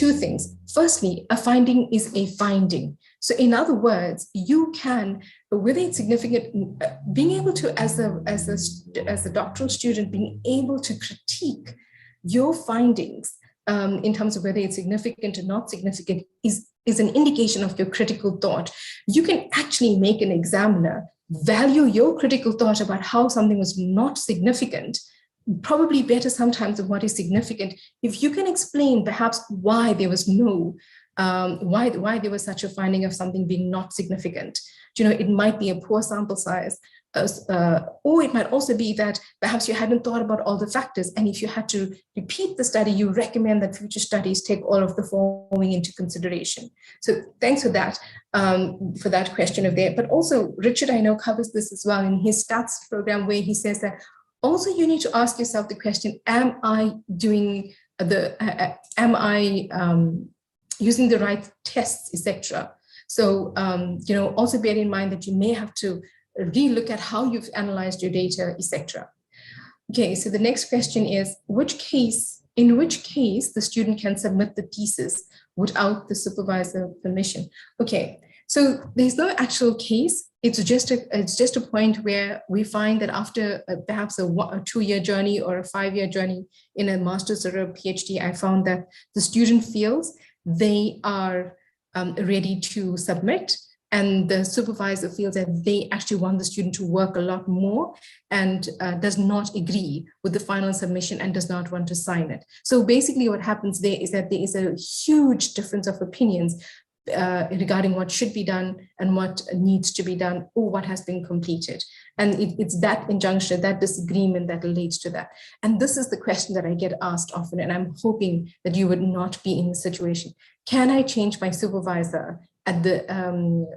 two things. Firstly, a finding is a finding. So in other words, you can, whether it's significant, being able to, as a doctoral student, being able to critique your findings in terms of whether it's significant or not significant is an indication of your critical thought. You can actually make an examiner value your critical thought about how something was not significant, probably better sometimes than what is significant, if you can explain perhaps why there was no, why there was such a finding of something being not significant. You know, it might be a poor sample size, or it might also be that perhaps you hadn't thought about all the factors, and if you had to repeat the study, you recommend that future studies take all of the following into consideration. So thanks for that question of there. But also Richard, I know, covers this as well in his stats program, where he says that also you need to ask yourself the question, am I doing using the right tests, etc. So, you know, also bear in mind that you may have to relook at how you've analyzed your data, etc. Okay, so the next question is, in which case the student can submit the thesis without the supervisor permission? Okay, so there's no actual case. It's just a point where we find that after perhaps a 2-year journey or a 5-year journey in a master's or a PhD, I found that the student feels they are ready to submit, and the supervisor feels that they actually want the student to work a lot more and does not agree with the final submission and does not want to sign it. So basically what happens there is that there is a huge difference of opinions regarding what should be done and what needs to be done, or what has been completed. And it's that injunction, that disagreement that leads to that. And this is the question that I get asked often, and I'm hoping that you would not be in the situation. Can I change my supervisor at the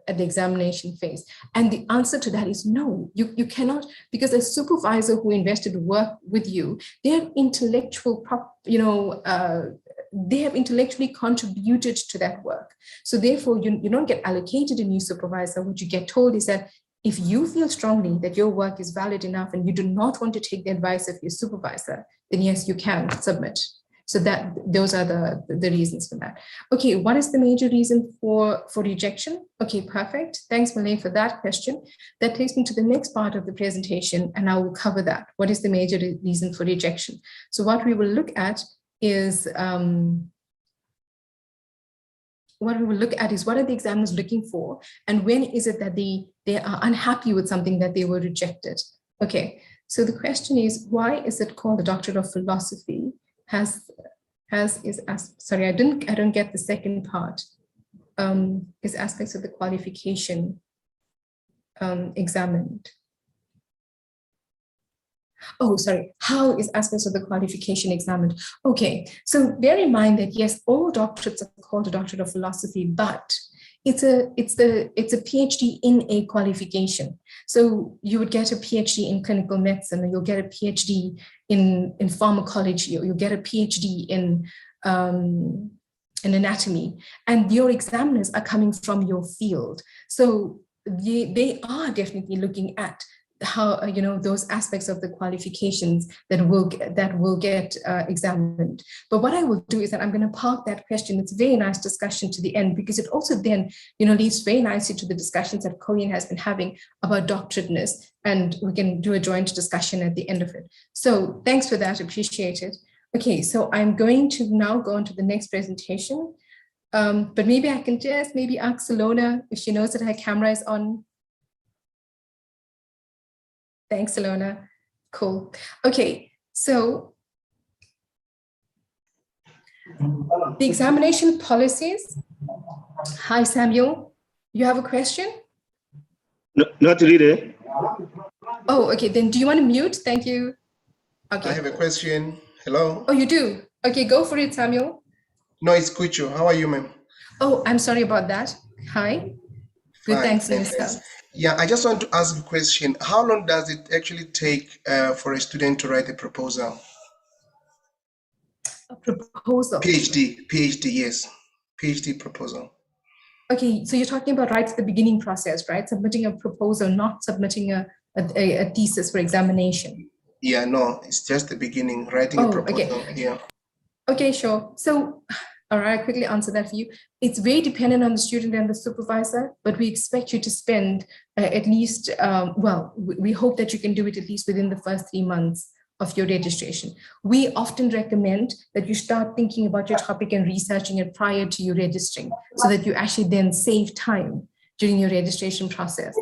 examination phase? And the answer to that is no, you cannot, because a supervisor who invested work with you, their intellectual, they have intellectually contributed to that work. So therefore, you don't get allocated a new supervisor. What you get told is that if you feel strongly that your work is valid enough and you do not want to take the advice of your supervisor, then yes, you can submit. So those are the reasons for that. Okay, what is the major reason for rejection? Okay, perfect. Thanks, Malay, for that question. That takes me to the next part of the presentation, and I will cover that. What is the major reason for rejection? So what we will look at is what are the examiners looking for, and when is it that they are unhappy with something that they were rejected? Okay, so the question is, why is it called the Doctorate of Philosophy? Sorry, I don't get the second part. Is aspects of the qualification examined? Oh, sorry, how is aspects of the qualification examined? Okay, so bear in mind that yes, all doctorates are called a Doctorate of Philosophy, but it's a PhD in a qualification. So you would get a PhD in clinical medicine, or you'll get a PhD in pharmacology, or you'll get a PhD in anatomy, and your examiners are coming from your field. So they are definitely looking at how, those aspects of the qualifications that will get examined. But what I will do is that I'm going to park that question. It's a very nice discussion to the end, because it also then, leads very nicely to the discussions that Colleen has been having about doctorateness, and we can do a joint discussion at the end of it. So thanks for that, appreciate it. Okay, so I'm going to now go on to the next presentation. But maybe I can just ask Salona if she knows that her camera is on. Thanks, Salona. Cool. Okay, so the examination policies. Hi, Samuel. You have a question? No, not really. Oh, okay. Then do you want to mute? Thank you. Okay. I have a question. Hello. Oh, you do? Okay, go for it, Samuel. No, it's Kucho. How are you, ma'am? Oh, I'm sorry about that. Hi. Good, thanks, Minister. Yeah, I just want to ask a question. How long does it actually take for a student to write a proposal? A proposal? PhD, yes. PhD proposal. Okay, so you're talking about right at the beginning process, right? Submitting a proposal, not submitting a thesis for examination. Yeah, no, it's just the beginning, writing a proposal. Okay. Yeah. Okay, sure. So, All right, quickly answer that for you. It's very dependent on the student and the supervisor, but we expect you to spend at least, we hope that you can do it at least within the first 3 months of your registration. We often recommend that you start thinking about your topic and researching it prior to you registering, so that you actually then save time during your registration process.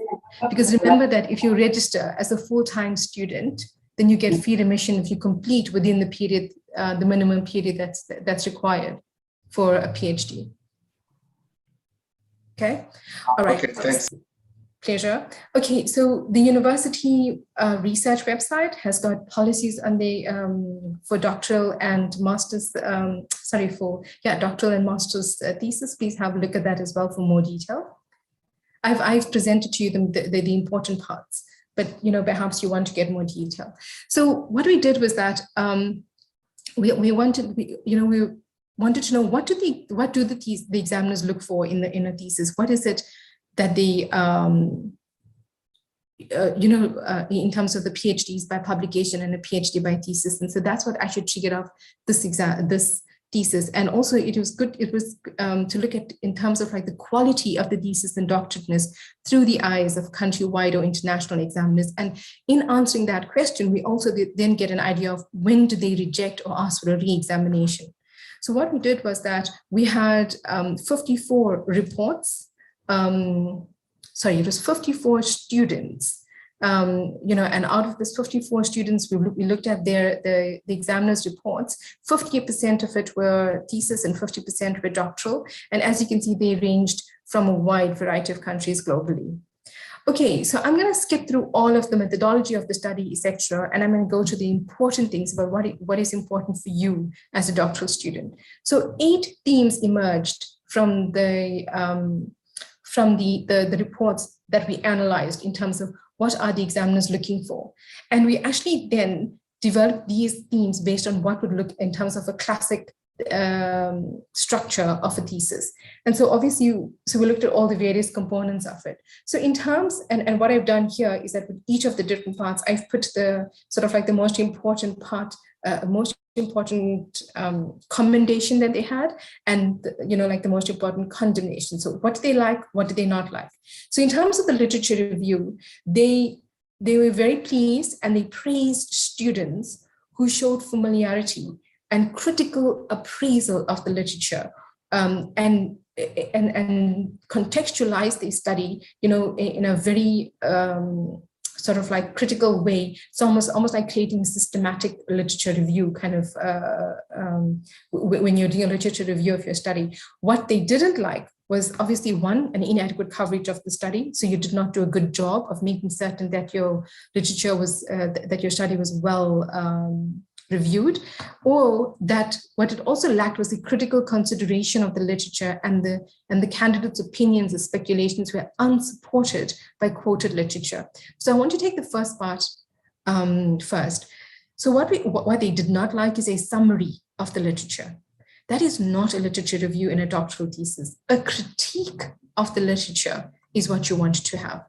Because remember that if you register as a full-time student, then you get free admission if you complete within the period, the minimum period that's required for a PhD. Okay, all right. Okay, thanks. Pleasure. Okay, so the university research website has got policies on the for doctoral and master's, doctoral and master's thesis. Please have a look at that as well for more detail. I've presented to you the important parts, but perhaps you want to get more detail. So what we did was that we wanted to know what do the examiners look for in a thesis. What is it that they in terms of the PhDs by publication and a PhD by thesis, and so that's what actually triggered off this thesis. And also it was to look at in terms of like the quality of the thesis and doctorateness through the eyes of countrywide or international examiners. And in answering that question, we also then get an idea of when do they reject or ask for a re-examination. So what we did was that we had 54 reports. It was 54 students, and out of this 54 students, we looked at the examiner's reports. 50% of it were thesis and 50% were doctoral. And as you can see, they ranged from a wide variety of countries globally. Okay, so I'm going to skip through all of the methodology of the study, etc., and I'm going to go to the important things about what is important for you as a doctoral student. So 8 themes emerged from the reports that we analyzed in terms of what are the examiners looking for. And we actually then developed these themes based on what would look in terms of a classic structure of a thesis. And so obviously, we looked at all the various components of it. So in terms, and what I've done here is that with each of the different parts, I've put the sort of like the most important part, most important commendation that they had, and like the most important condemnation. So what do they like, what do they not like? So in terms of the literature review, they were very pleased and they praised students who showed familiarity and critical appraisal of the literature, and contextualize the study, in a very sort of like critical way. It's almost like creating systematic literature review kind of when you're doing a literature review of your study. What they didn't like was obviously an inadequate coverage of the study. So you did not do a good job of making certain that your literature was, that your study was well reviewed, or that what it also lacked was the critical consideration of the literature, and the candidates' opinions and speculations were unsupported by quoted literature. So I want to take the first part first. So what they did not like is a summary of the literature. That is not a literature review in a doctoral thesis. A critique of the literature is what you want to have.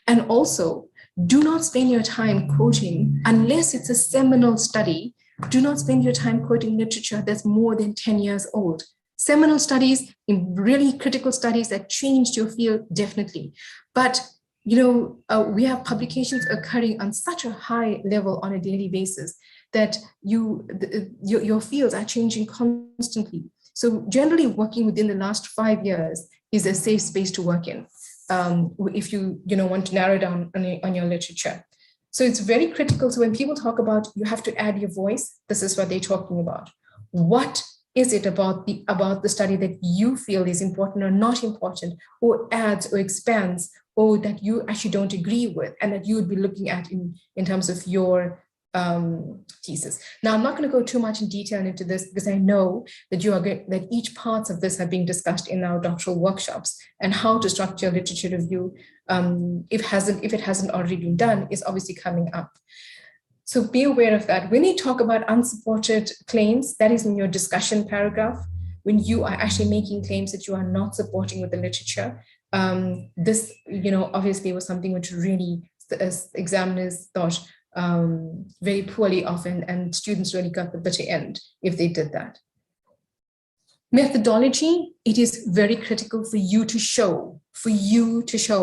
And also, do not spend your time quoting, unless it's a seminal study, do not spend your time quoting literature that's more than 10 years old. Seminal studies, in really critical studies that changed your field, definitely. But we have publications occurring on such a high level on a daily basis that your fields are changing constantly. So generally working within the last 5 years is a safe space to work in, if you want to narrow down on your literature. So it's very critical. So when people talk about you have to add your voice, this is what they're talking about. What is it about the study that you feel is important or not important, or adds or expands, or that you actually don't agree with, and that you would be looking at in terms of your thesis. Now, I'm not going to go too much in detail into this, because I know that that each parts of this are being discussed in our doctoral workshops, and how to structure literature review, if it hasn't already been done, is obviously coming up. So be aware of that. When you talk about unsupported claims, that is in your discussion paragraph. When you are actually making claims that you are not supporting with the literature, this, obviously was something which really examiners thought very poorly of, and students really got the bitter end if they did that. Methodology, it is very critical for you to show,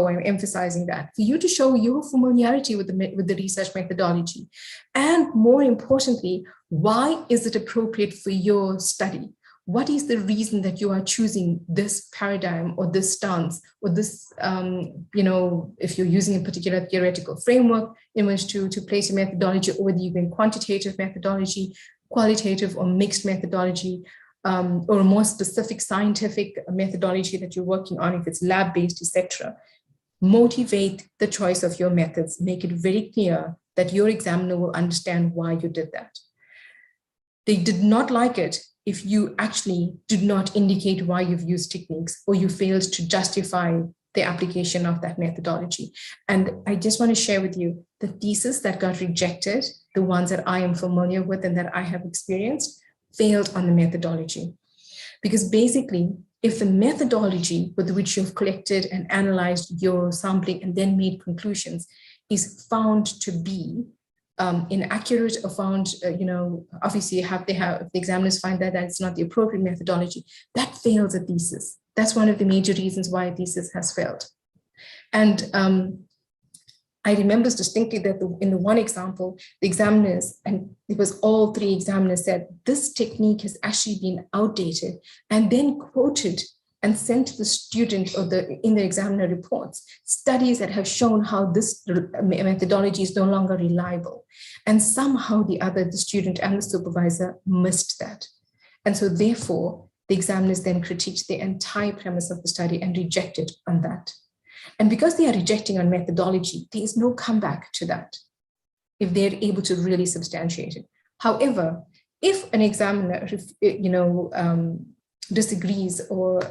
I'm emphasizing that, for you to show your familiarity with the research methodology. And more importantly, why is it appropriate for your study? What is the reason that you are choosing this paradigm or this stance or this, if you're using a particular theoretical framework in which to place your methodology, or whether you're in quantitative methodology, qualitative or mixed methodology, or a more specific scientific methodology that you're working on, if it's lab-based, etc. Motivate the choice of your methods. Make it very clear that your examiner will understand why you did that. They did not like it if you actually did not indicate why you've used techniques, or you failed to justify the application of that methodology. And I just want to share with you the thesis that got rejected, the ones that I am familiar with and that I have experienced, failed on the methodology. Because basically, if the methodology with which you've collected and analyzed your sampling and then made conclusions is found to be inaccurate, or found, obviously if the examiners find that it's not the appropriate methodology, that fails a thesis. That's one of the major reasons why a thesis has failed. And I remember distinctly that in the one example, the examiners, and it was all three examiners, said this technique has actually been outdated, and then quoted and sent to the student or in the examiner reports studies that have shown how this methodology is no longer reliable. And somehow the student and the supervisor missed that. And so therefore, the examiners then critiqued the entire premise of the study and rejected on that. And because they are rejecting on methodology, there is no comeback to that if they're able to really substantiate it. However, if an examiner, disagrees or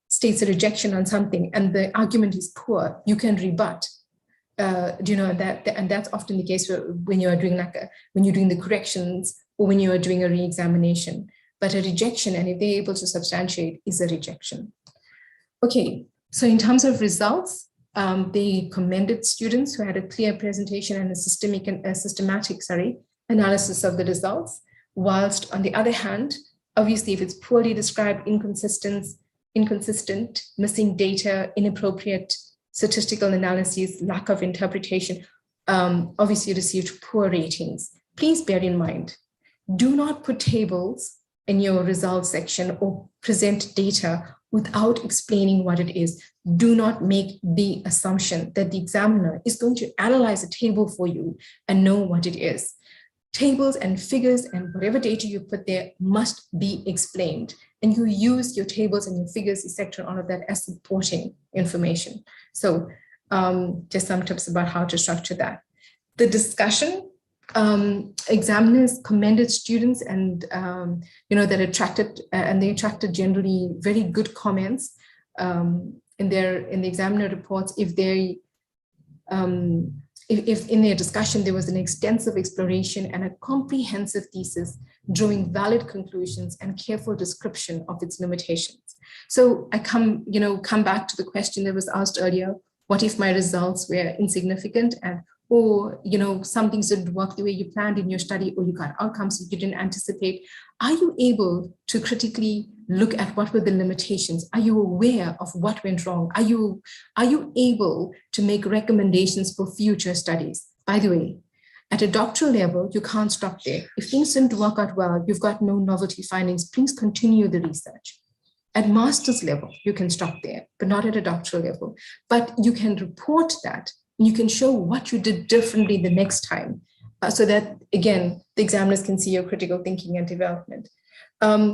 states a rejection on something and the argument is poor, you can rebut. And that's often the case when you are doing when you're doing the corrections or when you are doing a re-examination. But a rejection, and if they're able to substantiate, is a rejection. Okay, so in terms of results, they commended students who had a clear presentation and a systematic analysis of the results, whilst on the other hand, obviously, if it's poorly described, inconsistent, missing data, inappropriate statistical analyses, lack of interpretation, obviously received poor ratings. Please bear in mind, do not put tables in your results section or present data without explaining what it is. Do not make the assumption that the examiner is going to analyze a table for you and know what it is. Tables and figures and whatever data you put there must be explained. And you use your tables and your figures, etc., all of that as supporting information. So just some tips about how to structure that. The discussion, examiners commended students and, that attracted generally very good comments in the examiner reports if in their discussion there was an extensive exploration and a comprehensive thesis drawing valid conclusions and careful description of its limitations. So I come back to the question that was asked earlier: what if my results were insignificant or some things didn't work the way you planned in your study, or you got outcomes you didn't anticipate? Are you able to critically look at what were the limitations? Are you aware of what went wrong? Are you able to make recommendations for future studies? By the way, at a doctoral level, you can't stop there. If things didn't work out well, you've got no novelty findings, please continue the research. At master's level, you can stop there, but not at a doctoral level. But you can report that. You can show what you did differently the next time, so that, again, the examiners can see your critical thinking and development. The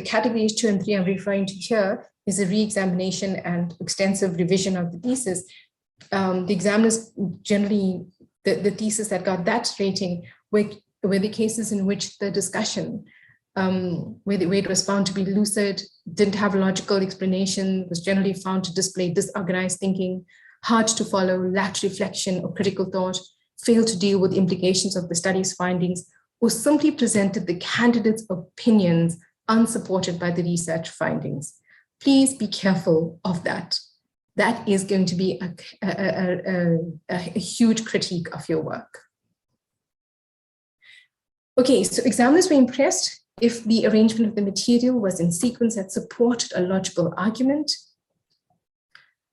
categories 2 and 3 I'm referring to here is a re-examination and extensive revision of the thesis. The examiners generally, the thesis that got that rating were the cases in which the discussion, where it was found to be lucid, didn't have a logical explanation, was generally found to display disorganized thinking, hard to follow, lacked reflection or critical thought, failed to deal with implications of the study's findings, or simply presented the candidate's opinions unsupported by the research findings. Please be careful of that. That is going to be a huge critique of your work. Okay, so examiners were impressed if the arrangement of the material was in sequence that supported a logical argument,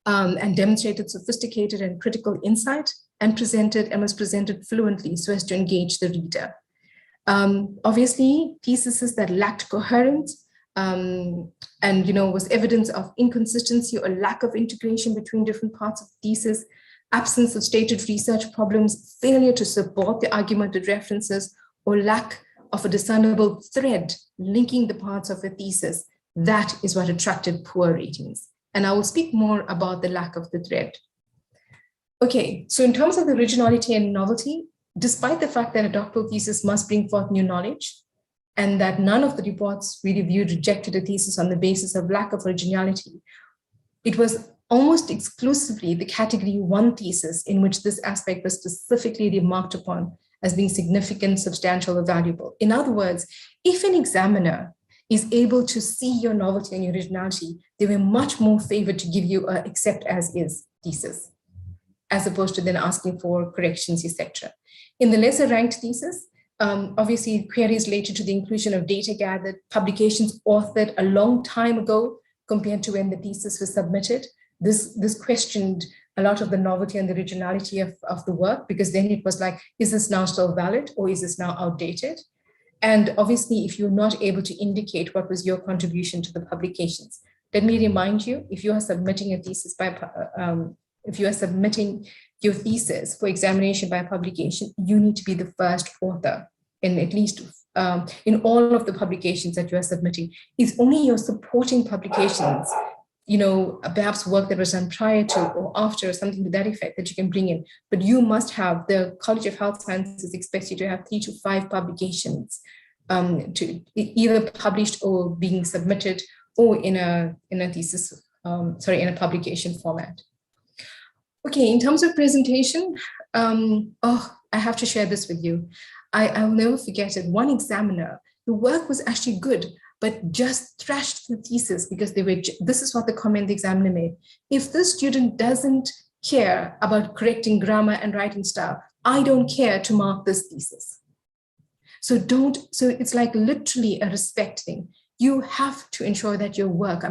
and demonstrated sophisticated and critical insight, and was presented fluently so as to engage the reader. Obviously, theses that lacked coherence and was evidence of inconsistency or lack of integration between different parts of the thesis, absence of stated research problems, failure to support the argumented references, or lack of a discernible thread linking the parts of a thesis, that is what attracted poor ratings. And I will speak more about the lack of the thread. Okay, so in terms of the originality and novelty, despite the fact that a doctoral thesis must bring forth new knowledge, and that none of the reports we reviewed rejected a thesis on the basis of lack of originality, it was almost exclusively the category 1 thesis in which this aspect was specifically remarked upon as being significant, substantial, or valuable. In other words, if an examiner is able to see your novelty and your originality, they were much more favored to give you a accept as is thesis, as opposed to then asking for corrections, etc. In the lesser ranked thesis, obviously queries related to the inclusion of data gathered, publications authored a long time ago compared to when the thesis was submitted. This questioned a lot of the novelty and the originality of the work, because then it was like, is this now still valid or is this now outdated? And obviously, if you're not able to indicate what was your contribution to the publications, let me remind you, if you are submitting a thesis if you are submitting your thesis for examination by publication, you need to be the first author in at least in all of the publications that you are submitting. It's only your supporting publications, perhaps work that was done prior to or after or something to that effect that you can bring in. But you must have, the College of Health Sciences expects you to have 3 to 5 publications to either published or being submitted or in a thesis, in a publication format. Okay, in terms of presentation, I have to share this with you. I'll never forget it. One examiner, the work was actually good, but just thrashed the thesis because this is what the comment the examiner made. If the student doesn't care about correcting grammar and writing style, I don't care to mark this thesis. So it's like literally a respect thing. You have to ensure that your work,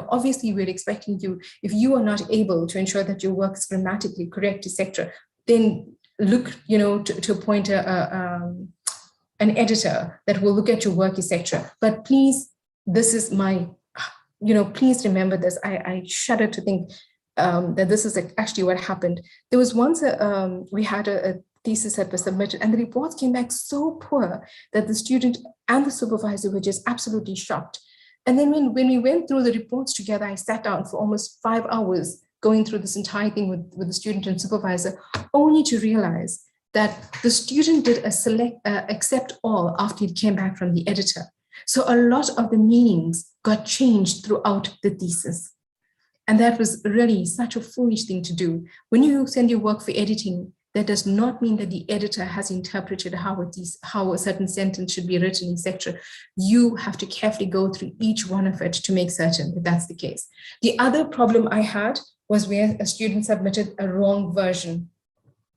obviously we're expecting you, if you are not able to ensure that your work is grammatically correct, etc., then look, to appoint an editor that will look at your work, etc. But please, this is my, please remember this. I shudder to think that this is actually what happened. There was once we had a thesis that was submitted, and the reports came back so poor that the student and the supervisor were just absolutely shocked. And then when we went through the reports together, I sat down for almost 5 hours going through this entire thing with the student and supervisor, only to realize that the student did a accept all after it came back from the editor. So a lot of the meanings got changed throughout the thesis. And that was really such a foolish thing to do. When you send your work for editing, that does not mean that the editor has interpreted how a certain sentence should be written, etc. You have to carefully go through each one of it to make certain that that's the case. The other problem I had was where a student submitted a wrong version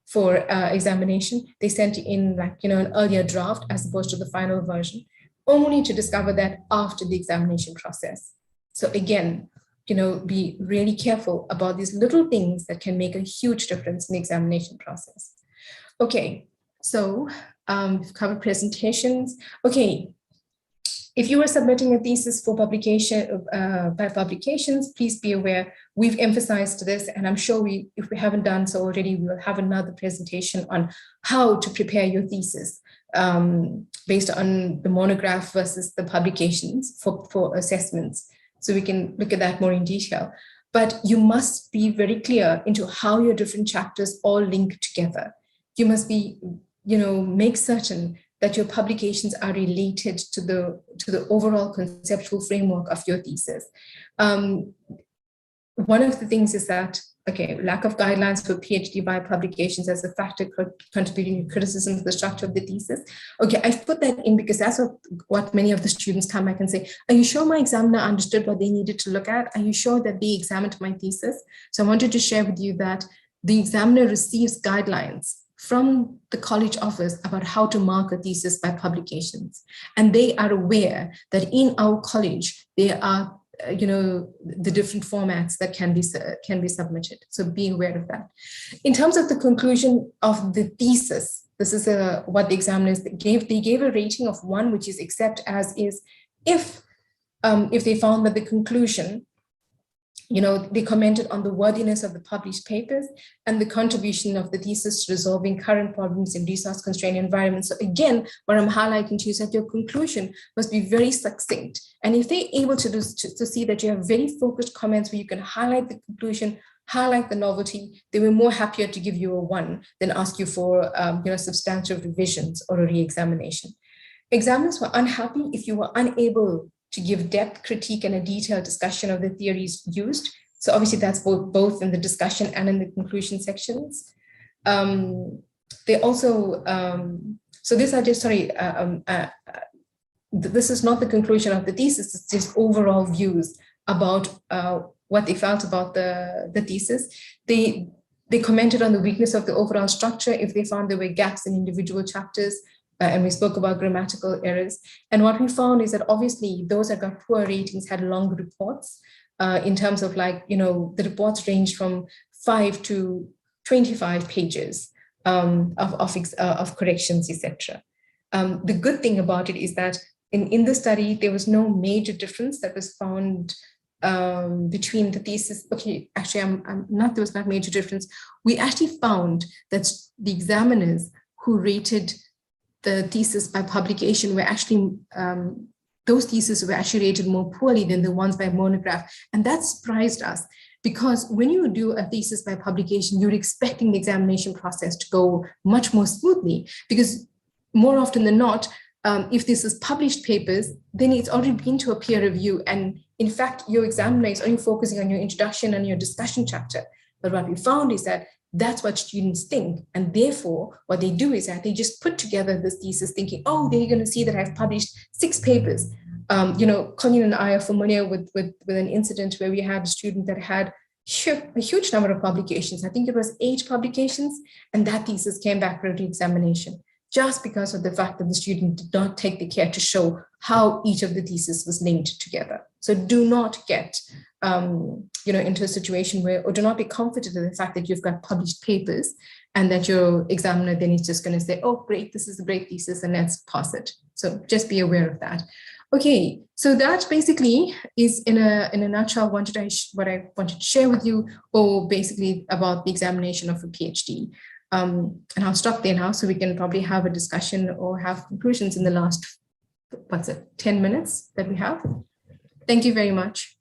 for examination. They sent in an earlier draft as opposed to the final version, only to discover that after the examination process. So again, be really careful about these little things that can make a huge difference in the examination process. Okay, so we've covered presentations. Okay, if you are submitting a thesis for publication by publications, please be aware we've emphasized this, and I'm sure if we haven't done so already, we will have another presentation on how to prepare your thesis based on the monograph versus the publications for assessments. So we can look at that more in detail. But you must be very clear into how your different chapters all link together. You must be, make certain that your publications are related to the overall conceptual framework of your thesis. One of the things is that, lack of guidelines for PhD by publications as a factor contributing to criticism of the structure of the thesis. Okay, I've put that in because that's what many of the students come back and say, are you sure my examiner understood what they needed to look at? Are you sure that they examined my thesis? So I wanted to share with you that the examiner receives guidelines from the college office about how to mark a thesis by publications. And they are aware that in our college, there are the different formats that can be submitted. So be aware of that. In terms of the conclusion of the thesis, this is what the examiners gave. They gave a rating of 1, which is accept as is, if they found that the conclusion, they commented on the worthiness of the published papers and the contribution of the thesis to resolving current problems in resource-constrained environments. So again, what I'm highlighting to you is that your conclusion must be very succinct. And if they're able to see that you have very focused comments where you can highlight the conclusion, highlight the novelty, they were more happier to give you a 1 than ask you for substantial revisions or a re-examination. Examiners were unhappy if you were unable to give depth, critique, and a detailed discussion of the theories used. So obviously that's both in the discussion and in the conclusion sections. They also, so these are just, this is not the conclusion of the thesis, it's just overall views about what they felt about the thesis. They commented on the weakness of the overall structure if they found there were gaps in individual chapters. And we spoke about grammatical errors. And what we found is that obviously those that got poor ratings had long reports in terms of the reports ranged from 5 to 25 pages of corrections, etc. The good thing about it is that in the study, there was no major difference that was found between the thesis. Okay, actually, there was not major difference. We actually found that the examiners who rated the thesis by publication were actually, those theses were actually rated more poorly than the ones by monograph. And that surprised us because when you do a thesis by publication, you're expecting the examination process to go much more smoothly because more often than not, if this is published papers, then it's already been to a peer review. And in fact, your examiner is only focusing on your introduction and your discussion chapter. But what we found is that that's what students think. And therefore, what they do is that they just put together this thesis thinking, oh, they're going to see that I've published 6 papers. Colleen and I are familiar with an incident where we had a student that had a huge number of publications. I think it was 8 publications, and that thesis came back for re-examination just because of the fact that the student did not take the care to show how each of the theses was linked together. So do not get into a situation where, or do not be comforted in the fact that you've got published papers and that your examiner then is just going to say, oh, great, this is a great thesis and let's pass it. So just be aware of that. Okay, so that basically is in a nutshell what I wanted to share with you, or basically about the examination of a PhD. And I'll stop there now so we can probably have a discussion or have conclusions in the last, 10 minutes that we have. Thank you very much.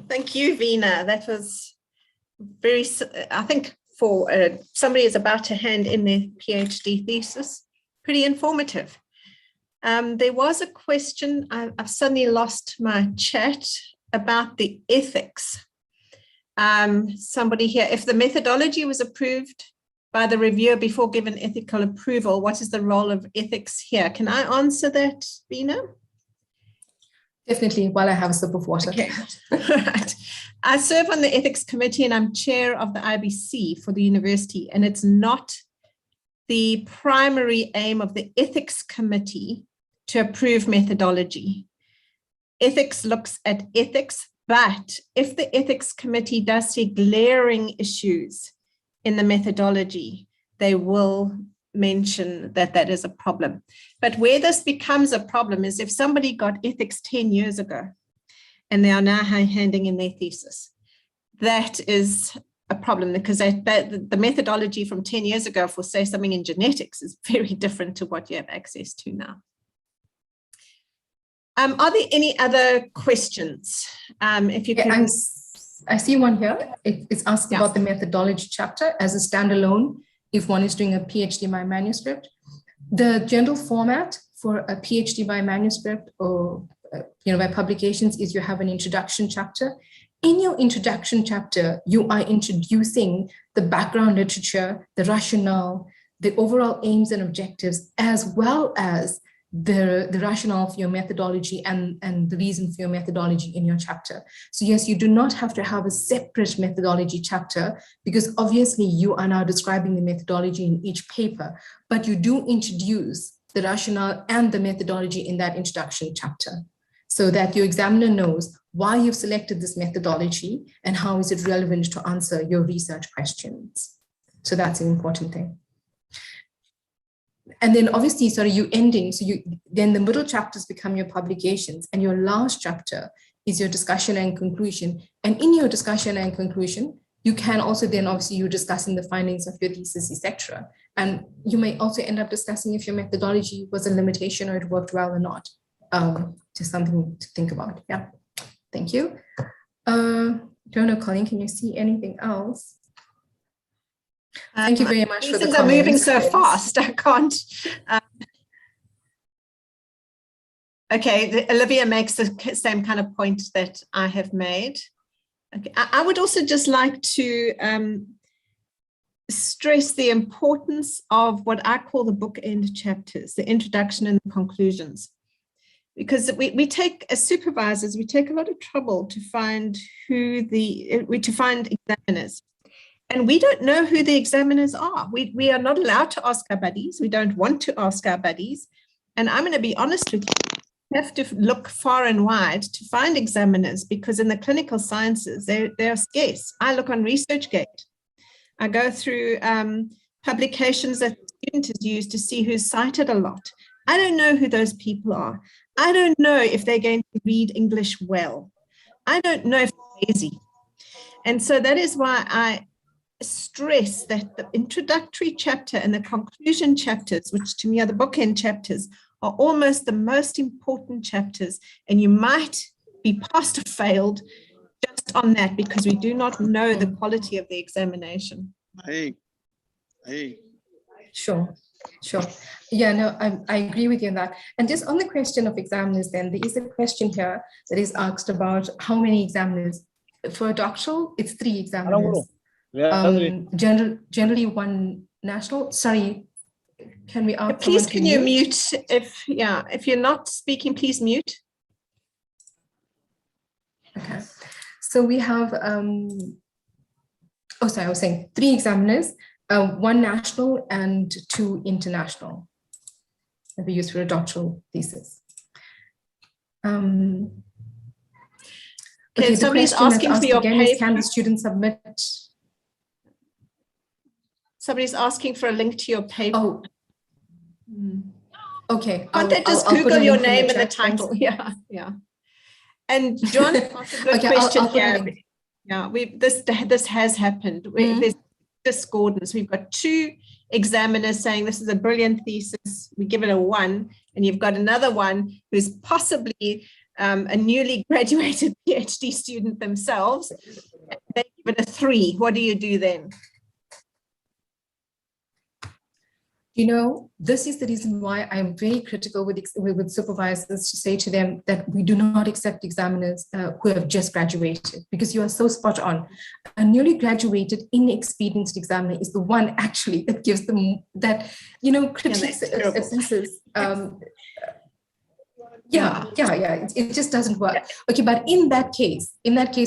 Thank you, Vina. That was very, I think for somebody who's about to hand in their PhD thesis, pretty informative. There was a question, I've suddenly lost my chat, about the ethics. Somebody here, if the methodology was approved by the reviewer before given ethical approval, what is the role of ethics here? Can I answer that, Vina? Definitely, while I have a sip of water. Okay. Right. I serve on the ethics committee and I'm chair of the IBC for the university, and it's not the primary aim of the ethics committee to approve methodology. Ethics looks at ethics, but if the ethics committee does see glaring issues in the methodology, they will mention that that is a problem. But where this becomes a problem is if somebody got ethics 10 years ago and they are now handing in their thesis. That is a problem because the methodology from 10 years ago for, say, something in genetics is very different to what you have access to now. Are there any other questions? If you can. I see one here. It's asking about the methodology chapter as a standalone if one is doing a PhD by manuscript. The general format for a PhD by manuscript or by publications is you have an introduction chapter. In your introduction chapter, you are introducing the background literature, the rationale, the overall aims and objectives, as well as the rationale for your methodology and the reason for your methodology in your chapter. So yes, you do not have to have a separate methodology chapter, because obviously you are now describing the methodology in each paper, but you do introduce the rationale and the methodology in that introduction chapter, so that your examiner knows why you've selected this methodology and how is it relevant to answer your research questions. So that's an important thing. And then obviously, you ending, then the middle chapters become your publications, and your last chapter is your discussion and conclusion. And in your discussion and conclusion, you can also then obviously you're discussing the findings of your thesis, etc. And you may also end up discussing if your methodology was a limitation or it worked well or not. Just something to think about. Yeah, thank you. Don't know, Colleen, can you see anything else? Thank you very much for the comments. Things are moving so fast, I can't. Okay, Olivia makes the same kind of point that I have made. Okay, I would also just like to stress the importance of what I call the bookend chapters, the introduction and the conclusions. Because we take, as supervisors, we take a lot of trouble to find examiners. And we don't know who the examiners are. We are not allowed to ask our buddies. We don't want to ask our buddies. And I'm going to be honest with you, you have to look far and wide to find examiners, because in the clinical sciences, they're scarce. I look on ResearchGate. I go through publications that the student has used to see who's cited a lot. I don't know who those people are. I don't know if they're going to read English well. I don't know if they're lazy. And so that is why I stress that the introductory chapter and the conclusion chapters, which to me are the bookend chapters, are almost the most important chapters. And you might be passed or failed just on that, because we do not know the quality of the examination. Sure. Yeah, no, I agree with you on that. And just on the question of examiners, then there is a question here that is asked about how many examiners. For a doctoral, it's 3 examiners. Generally one national. Sorry, can we ask? Please, can you mute? If you're not speaking, please mute. Okay, so we have. I was saying 3 examiners, 1 national and 2 international that we use for a doctoral thesis. Okay, somebody's asking for your paper. Can the student submit? Somebody's asking for a link to your paper. Oh, okay. Can't they just Google your name and the title? Thanks. Yeah. And John, asked a good question here. Yeah, this has happened. There's discordance. We've got 2 examiners saying this is a brilliant thesis. We give it a 1, and you've got another one who's possibly a newly graduated PhD student themselves. They give it a 3. What do you do then? You know, this is the reason why I'm very critical with supervisors to say to them that we do not accept examiners who have just graduated, because you are so spot on. A newly graduated, inexperienced examiner is the one actually that gives them that, critiques a thesis. It just doesn't work. Okay, but in that case,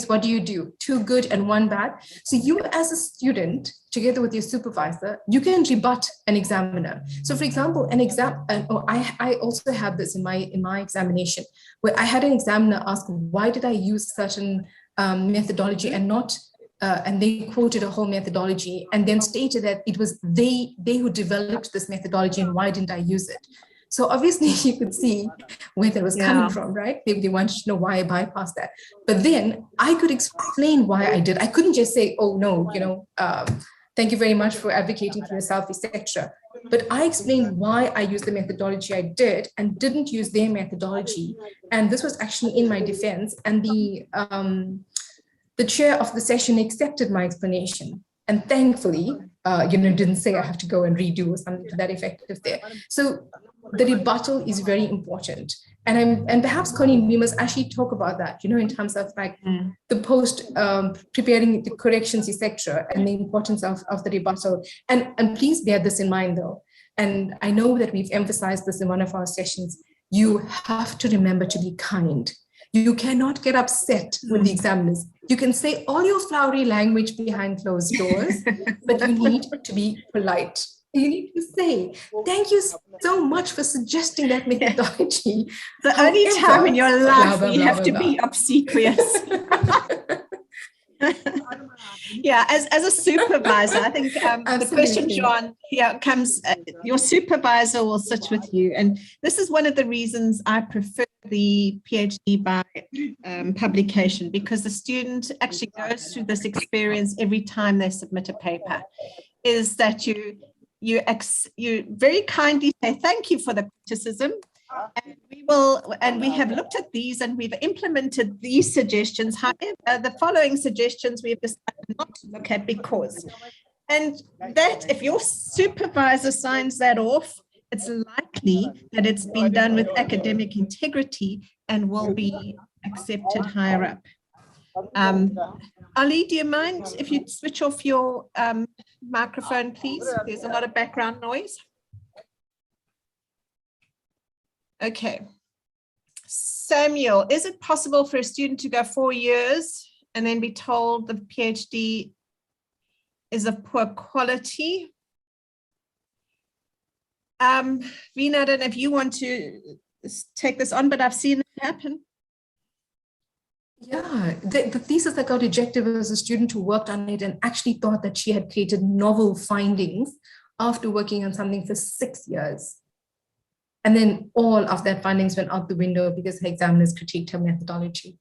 what do? 2 good and 1 bad. So you as a student, together with your supervisor, you can rebut an examiner. So for example, I also have this in my examination, where I had an examiner ask, why did I use certain methodology and not, and they quoted a whole methodology and then stated that it was they who developed this methodology, and why didn't I use it? So obviously you could see where that was coming from, right? They wanted to know why I bypassed that. But then I could explain why I did. I couldn't just say, oh no, thank you very much for advocating for yourself, etc. But I explained why I used the methodology I did and didn't use their methodology. And this was actually in my defense. And the chair of the session accepted my explanation. And thankfully, didn't say I have to go and redo or something to that effect there. So the rebuttal is very important. And perhaps, Connie, we must actually talk about that, in terms of the post, preparing the corrections, etc., and the importance of the rebuttal. And please bear this in mind, though. and I know that we've emphasized this in one of our sessions, you have to remember to be kind. You cannot get upset with the examiners. You can say all your flowery language behind closed doors, but you need to be polite. You need to say, thank you so much for suggesting that methodology. The However, only time in your life blah, blah, you have blah, to blah, be obsequious. Yeah, as a supervisor, I think the question, Joan, here comes, your supervisor will sit with you. And this is one of the reasons I prefer the PhD by publication, because the student actually goes through this experience every time they submit a paper, is that you very kindly say, thank you for the criticism. And we have looked at these and we've implemented these suggestions. However, the following suggestions we've decided not to look at because, and that if your supervisor signs that off, it's likely that it's been done with academic integrity and will be accepted higher up. Ali, do you mind if you switch off your microphone, please? There's a lot of background noise. Okay. Samuel, is it possible for a student to go 4 years and then be told the PhD is of poor quality? Vina, I don't know if you want to take this on, but I've seen it happen. Yeah, the thesis that got rejected was a student who worked on it and actually thought that she had created novel findings after working on something for 6 years. And then all of that findings went out the window because her examiners critiqued her methodology.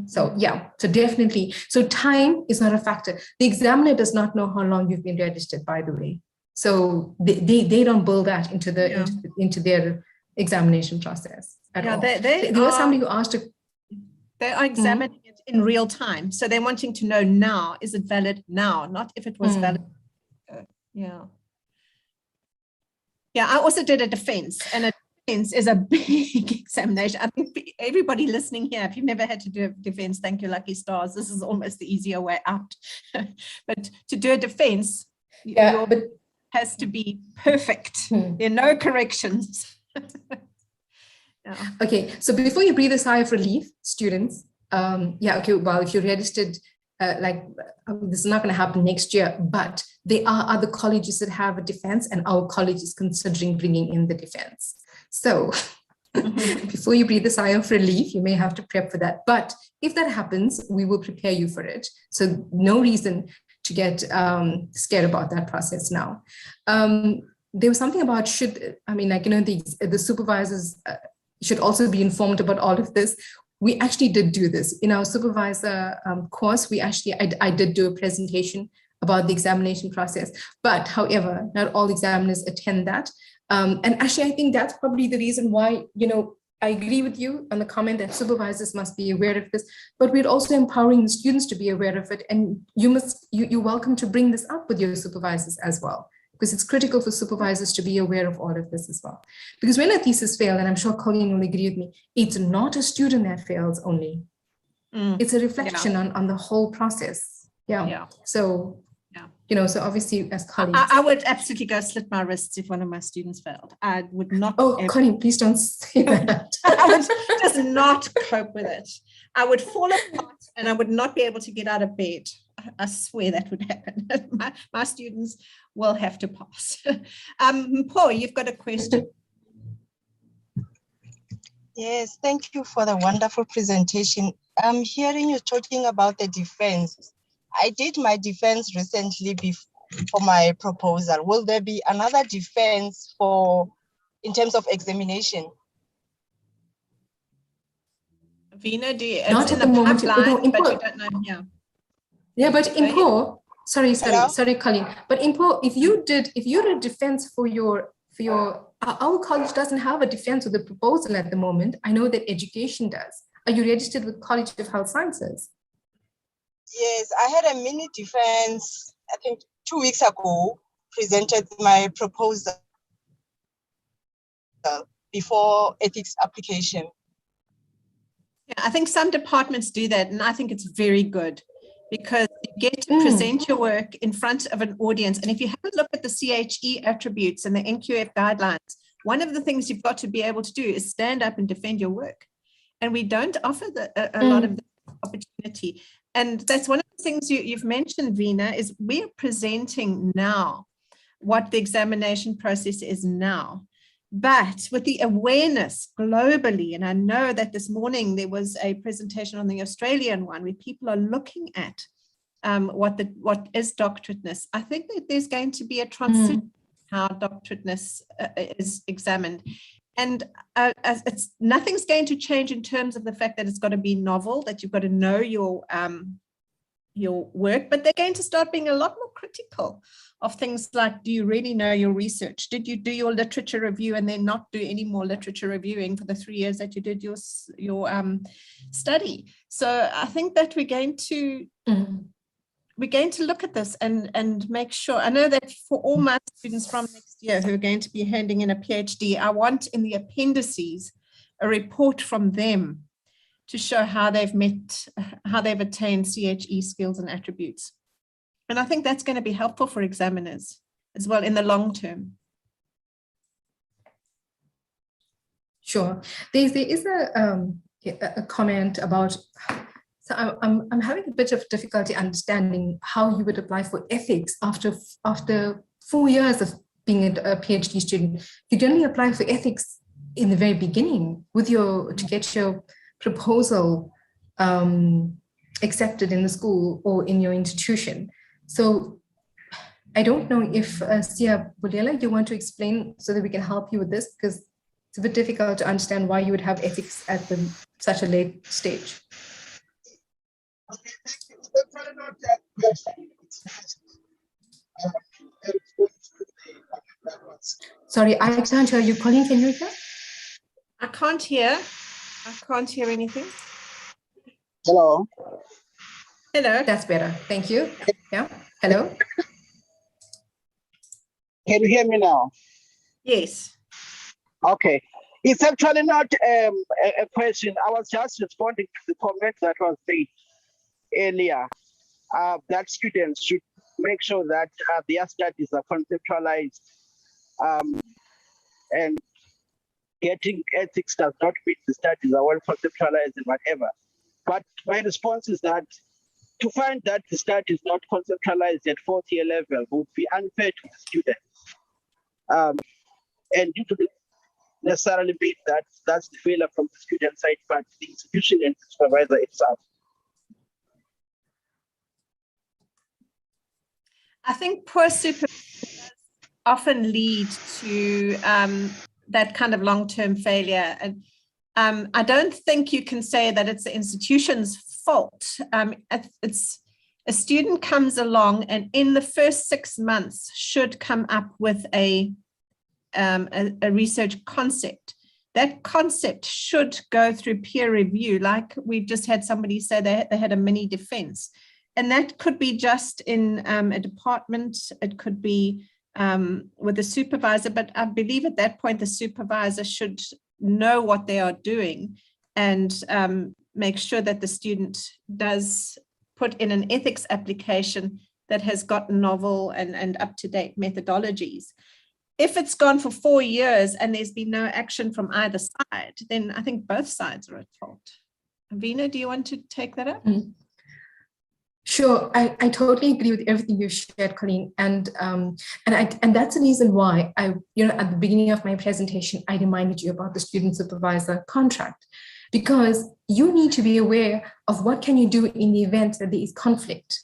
So yeah, so definitely. So time is not a factor. The examiner does not know how long you've been registered, by the way. So they don't build that into the into their examination process at all. There was somebody who asked they are examining it in real time. So they're wanting to know now, is it valid now, not if it was valid. Yeah, I also did a defense, and a defense is a big examination. I think everybody listening here, if you've never had to do a defense, thank you, lucky stars. This is almost the easier way out. But to do a defense, but has to be perfect. There are no corrections. Okay, so before you breathe a sigh of relief, students, well, if you're registered, this is not going to happen next year, but there are other colleges that have a defense, and our college is considering bringing in the defense. So before you breathe a sigh of relief, you may have to prep for that. But if that happens, we will prepare you for it. So no reason to get scared about that process now. There was something about the supervisors should also be informed about all of this. We actually did do this in our supervisor course. I did do a presentation about the examination process, but however, not all examiners attend that. And actually, I think that's probably the reason why, I agree with you on the comment that supervisors must be aware of this, but we're also empowering the students to be aware of it. And you're welcome to bring this up with your supervisors as well, because it's critical for supervisors to be aware of all of this as well. Because when a thesis fails, and I'm sure Colleen will agree with me, it's not a student that fails only. It's a reflection on the whole process. So, so obviously as colleagues. I would absolutely go slit my wrists if one of my students failed. I would not. Oh, Colleen, please don't say that. I would just not cope with it. I would fall apart and I would not be able to get out of bed. I swear that would happen. My students will have to pass. Paul, you've got a question. Yes, thank you for the wonderful presentation. I'm hearing you talking about the defense. I did my defense recently for my proposal. Will there be another defense in terms of examination? Vina, not at the moment, pipeline, but you don't know. Yeah, but in PO, sorry, Colleen. But in PO, if you did a defense for your, our college doesn't have a defense with the proposal at the moment. I know that education does. Are you registered with College of Health Sciences? Yes, I had a mini defense, I think 2 weeks ago, presented my proposal before ethics application. Yeah, I think some departments do that, and I think it's very good, because you get to present your work in front of an audience. And if you have a look at the CHE attributes and the NQF guidelines, one of the things you've got to be able to do is stand up and defend your work. And we don't offer a lot of opportunity. And that's one of the things you've mentioned, Vina, is we're presenting now what the examination process is now. But with the awareness globally, and I know that this morning there was a presentation on the Australian one where people are looking at what is doctorateness. I think that there's going to be a transition how doctorateness is examined. And nothing's going to change in terms of the fact that it's got to be novel, that you've got to know your work, but they're going to start being a lot more critical of things like, do you really know your research? Did you do your literature review and then not do any more literature reviewing for the 3 years that you did your study? So I think that we're going to look at this and make sure. I know that for all my students from next year who are going to be handing in a PhD, I want in the appendices a report from them to show how they've attained CHE skills and attributes. And I think that's going to be helpful for examiners as well in the long term. Sure. There is a comment about, so I'm having a bit of difficulty understanding how you would apply for ethics after 4 years of being a PhD student. You only apply for ethics in the very beginning to get your proposal accepted in the school or in your institution. So I don't know if Sia Bulela, you want to explain so that we can help you with this, because it's a bit difficult to understand why you would have ethics at such a late stage. Okay, thank you. Sorry, I can't hear you. Colleen, can you hear? I can't hear anything. Hello. Hello. That's better. Thank you. Yeah. Hello. Can you hear me now? Yes. Okay. It's actually not a question. I was just responding to the comment that was made earlier, that students should make sure that their studies are conceptualized, and getting ethics does not mean the studies are well conceptualized and whatever. But my response is that to find that the study is not conceptualized at fourth year level would be unfair to the students. And you could necessarily mean that that's the failure from the student side, but the institution and the supervisor itself. I think poor supervision often lead to that kind of long-term failure. And I don't think you can say that it's the institution's fault. It's a student comes along and in the first 6 months should come up with a research concept. That concept should go through peer review, like we've just had somebody say they had a mini defense. And that could be just in a department, it could be with a supervisor, but I believe at that point the supervisor should know what they are doing and make sure that the student does put in an ethics application that has got novel and up-to-date methodologies. If it's gone for 4 years and there's been no action from either side, then I think both sides are at fault. Vina, do you want to take that up? Sure, I totally agree with everything you shared, Colleen, and that's the reason why at the beginning of my presentation I reminded you about the student supervisor contract, because you need to be aware of what can you do in the event that there is conflict,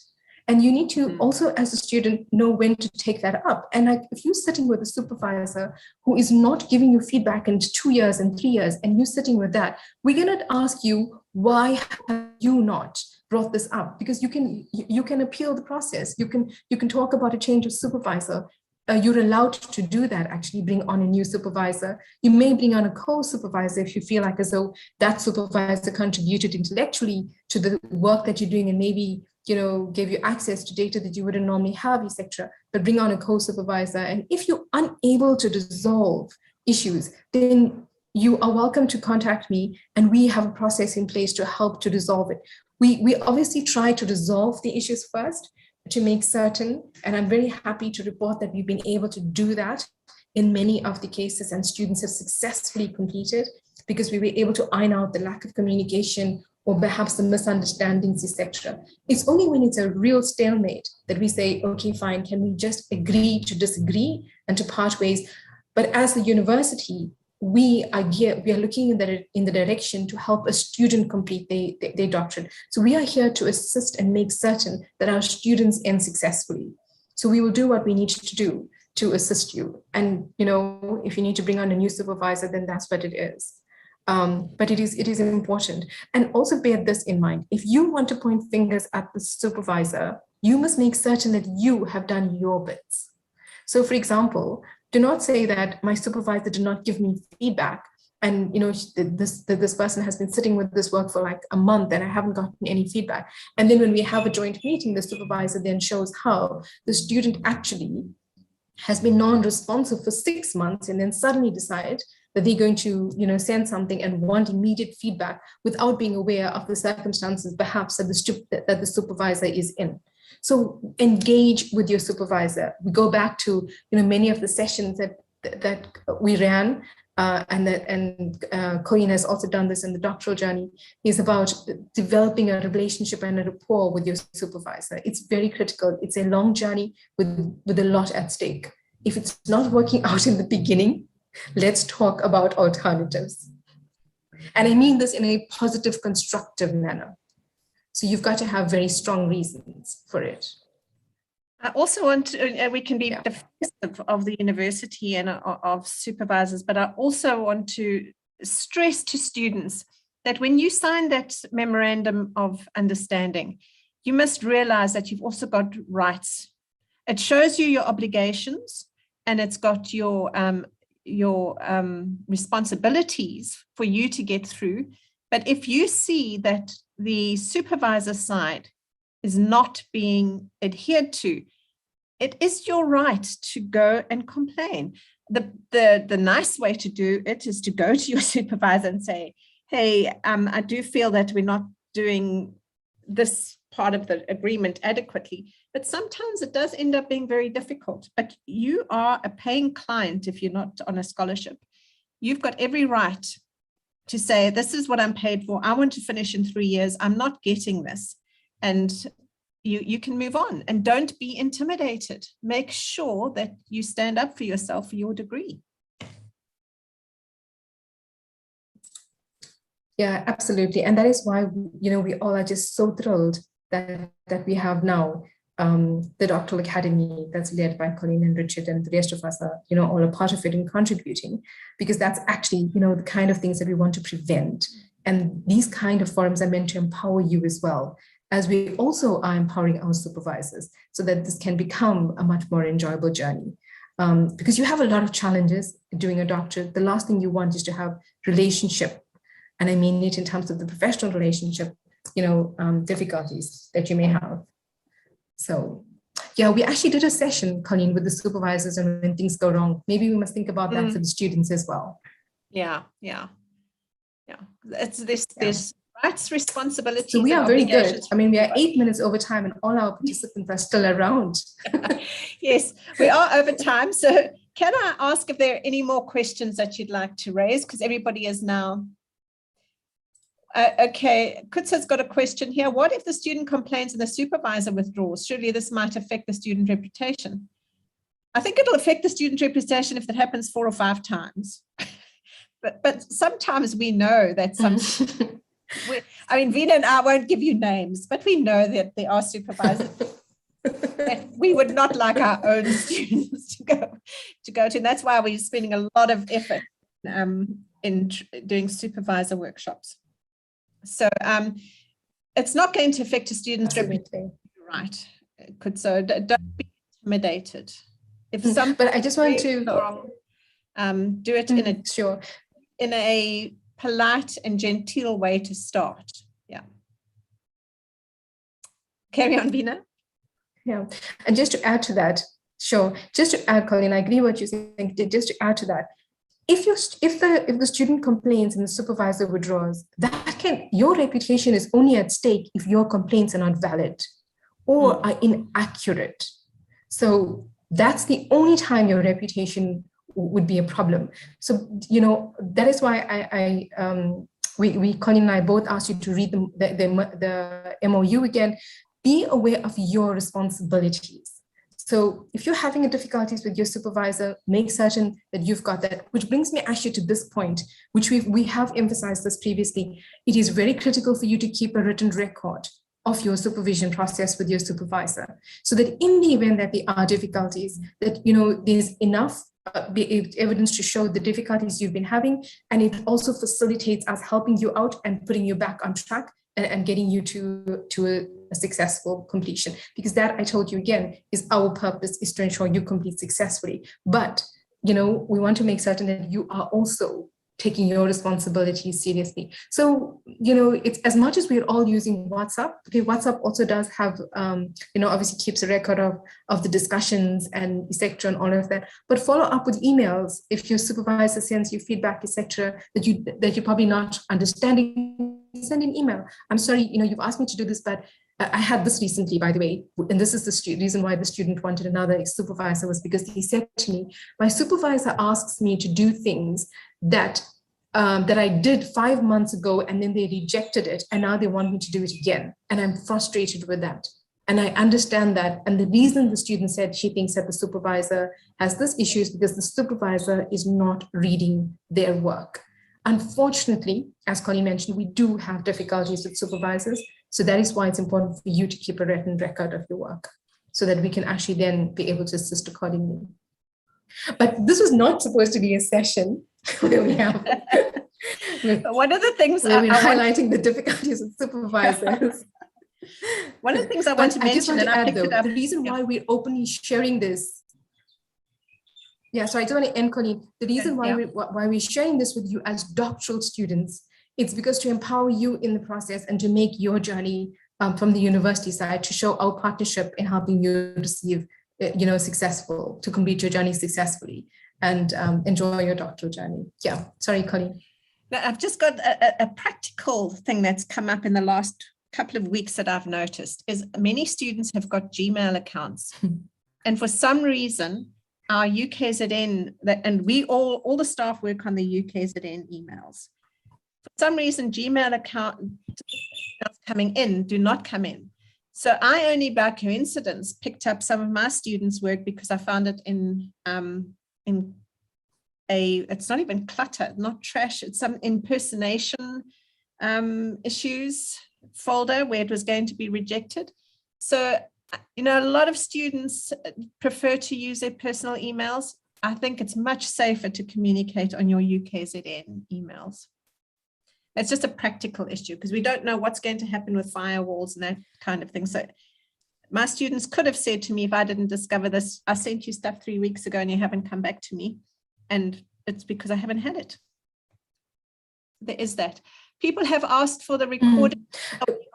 and you need to also, as a student, know when to take that up. And if you're sitting with a supervisor who is not giving you feedback in 2 years and 3 years, and you're sitting with that, we're going to ask you, why have you not brought this up? Because you can appeal the process. You can talk about a change of supervisor. You're allowed to do that, actually bring on a new supervisor. You may bring on a co-supervisor if you feel like as though that supervisor contributed intellectually to the work that you're doing and maybe gave you access to data that you wouldn't normally have, etc. But bring on a co-supervisor. And if you're unable to resolve issues, then you are welcome to contact me, and we have a process in place to help to resolve it. We obviously try to resolve the issues first to make certain, and I'm very happy to report that we've been able to do that in many of the cases, and students have successfully completed because we were able to iron out the lack of communication or perhaps the misunderstandings, etc. It's only when it's a real stalemate that we say, okay, fine, can we just agree to disagree and to part ways? But as the university, we are looking in the direction to help a student complete their doctorate. So we are here to assist and make certain that our students end successfully. So we will do what we need to do to assist you. And if you need to bring on a new supervisor, then that's what it is. But it is important. And also bear this in mind. If you want to point fingers at the supervisor, you must make certain that you have done your bits. So for example, do not say that my supervisor did not give me feedback. And this person has been sitting with this work for like a month and I haven't gotten any feedback. And then when we have a joint meeting, the supervisor then shows how the student actually has been non-responsive for 6 months and then suddenly decide that they're going to send something and want immediate feedback without being aware of the circumstances perhaps that the supervisor is in. So engage with your supervisor. We go back to many of the sessions that we ran, and Colleen has also done this in the doctoral journey, is about developing a relationship and a rapport with your supervisor. It's very critical. It's a long journey with a lot at stake. If it's not working out in the beginning, let's talk about alternatives. And I mean this in a positive, constructive manner. So you've got to have very strong reasons for it. I also want to, we can be defensive of the university and of supervisors, but I also want to stress to students that when you sign that memorandum of understanding, you must realize that you've also got rights. It shows you your obligations and it's got your responsibilities for you to get through. But if you see that the supervisor side is not being adhered to, it is your right to go and complain. The nice way to do it is to go to your supervisor and say, hey, I do feel that we're not doing this part of the agreement adequately. But sometimes it does end up being very difficult. But you are a paying client if you're not on a scholarship. You've got every right to say, this is what I'm paid for. I want to finish in 3 years. I'm not getting this. And you can move on and don't be intimidated. Make sure that you stand up for yourself for your degree. Yeah, absolutely. And that is why, we all are just so thrilled that we have now the doctoral academy that's led by Colleen and Richard, and the rest of us are, all a part of it and contributing, because that's actually, the kind of things that we want to prevent. And these kind of forums are meant to empower you as well, as we also are empowering our supervisors so that this can become a much more enjoyable journey. Because you have a lot of challenges doing a doctorate. The last thing you want is to have relationship, and I mean it in terms of the professional relationship, difficulties that you may have. So yeah, we actually did a session, Colleen, with the supervisors, and when things go wrong, maybe we must think about that for the students as well. Yeah. There's rights, responsibilities. So we are very good. I mean, we are 8 minutes over time and all our participants are still around. Yes, we are over time. So can I ask if there are any more questions that you'd like to raise? Because everybody is now... okay, Kutsa's got a question here. What if the student complains and the supervisor withdraws? Surely this might affect the student reputation. I think it'll affect the student reputation if that happens 4 or 5 times. but sometimes we know that some... Vina and I won't give you names, but we know that there are supervisors that we would not like our own students to go to. And that's why we're spending a lot of effort in doing supervisor workshops. So it's not going to affect a student's reputation, right? So don't be intimidated. If some, but I just want to do it in a polite and genteel way to start. Yeah. Carry on, Vina. Yeah, and just to add to that, just to add, Colleen, I agree what you're saying. Just to add to that, if the student complains and the supervisor withdraws, your reputation is only at stake if your complaints are not valid or are inaccurate. So that's the only time your reputation would be a problem. So, that is why Colin and I both asked you to read the MOU again. Be aware of your responsibilities. So if you're having difficulties with your supervisor, make certain that you've got that, which brings me actually to this point, which we have emphasized this previously. It is very critical for you to keep a written record of your supervision process with your supervisor, so that in the event that there are difficulties, that there's enough evidence to show the difficulties you've been having, and it also facilitates us helping you out and putting you back on track and getting you to a successful completion. Because that, I told you again, is our purpose, is to ensure you complete successfully. But we want to make certain that you are also taking your responsibilities seriously. So, it's as much as we're all using WhatsApp, okay, WhatsApp also does have, obviously keeps a record of the discussions and etc. and all of that, but follow up with emails. If your supervisor sends you feedback, etc., that you're probably not understanding, send an email. I'm sorry, you've asked me to do this, but I had this recently, by the way, and this is the reason why the student wanted another supervisor, was because he said to me, my supervisor asks me to do things that I did 5 months ago, and then they rejected it, and now they want me to do it again. And I'm frustrated with that. And I understand that. And the reason the student said she thinks that the supervisor has this issue is because the supervisor is not reading their work. Unfortunately, as Connie mentioned, we do have difficulties with supervisors. So that is why it's important for you to keep a written record of your work, so that we can actually then be able to assist accordingly. But this was not supposed to be a session where we have one of the things we're highlighting the difficulties of supervisors. One of the things I want to mention, I just want to add, though, the reason why we're openly sharing this. Yeah, so I don't want to end, Colleen. The reason why we're sharing this with you as doctoral students, it's because to empower you in the process and to make your journey from the university side, to show our partnership in helping you receive, successful, to complete your journey successfully and enjoy your doctoral journey. Yeah, sorry, Colleen. Now, I've just got a practical thing that's come up in the last couple of weeks that I've noticed is many students have got Gmail accounts. And for some reason, our UKZN, and we all the staff work on the UKZN emails. For some reason, Gmail accounts coming in do not come in. So I only by coincidence picked up some of my students' work because I found it in it's not even clutter, not trash, it's some impersonation issues folder where it was going to be rejected. So, a lot of students prefer to use their personal emails. I think it's much safer to communicate on your UKZN emails. It's just a practical issue because we don't know what's going to happen with firewalls and that kind of thing. So my students could have said to me, if I didn't discover this, I sent you stuff 3 weeks ago and you haven't come back to me. And it's because I haven't had it. There is that. People have asked for the recording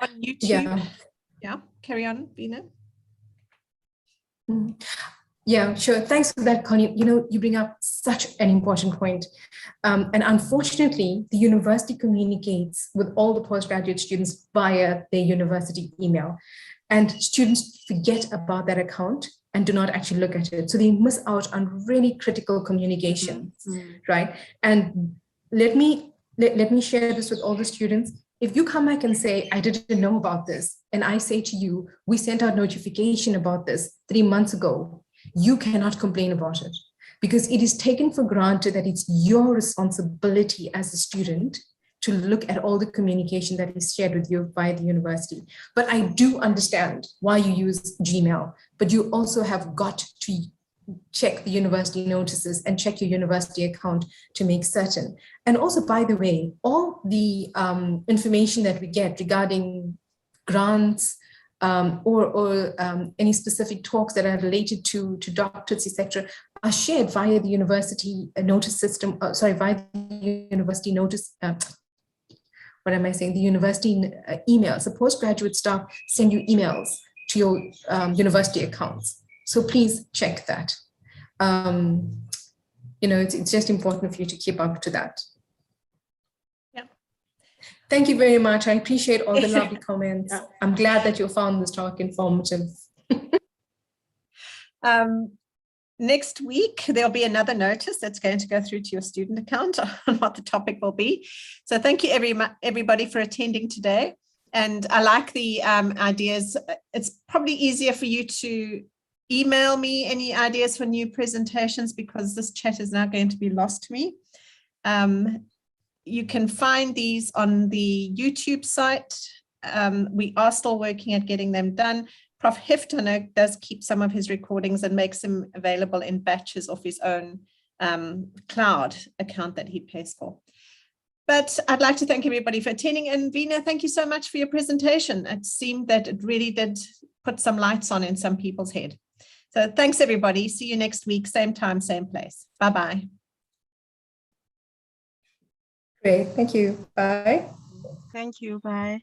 on YouTube. Yeah, carry on, Bina. Yeah, sure. Thanks for that, Connie. You bring up such an important point. And unfortunately, the university communicates with all the postgraduate students via their university email. And students forget about that account and do not actually look at it. So they miss out on really critical communications, right? And let me share this with all the students. If you come back and say, I didn't know about this, and I say to you, we sent out notification about this 3 months ago, you cannot complain about it because it is taken for granted that it's your responsibility as a student to look at all the communication that is shared with you by the university. But I do understand why you use Gmail, but you also have got to check the university notices and check your university account to make certain. And also, by the way, all the information that we get regarding grants or any specific talks that are related to doctorates, etc., are shared via the university notice system, via the university notice, the university emails. The postgraduate staff send you emails to your university accounts. So please check that. it's just important for you to keep up to that. Yeah. Thank you very much. I appreciate all the lovely comments. Yeah. I'm glad that you found this talk informative. Next week, there'll be another notice that's going to go through to your student account on what the topic will be. So thank you everybody for attending today. And I like the ideas. It's probably easier for you to email me any ideas for new presentations because this chat is now going to be lost to me. You can find these on the YouTube site. We are still working at getting them done. Prof. Hift, I know, does keep some of his recordings and makes them available in batches off his own cloud account that he pays for. But I'd like to thank everybody for attending. And Vina, thank you so much for your presentation. It seemed that it really did put some lights on in some people's head. So thanks, everybody. See you next week, same time, same place. Bye-bye. Great. Thank you. Bye. Thank you. Bye.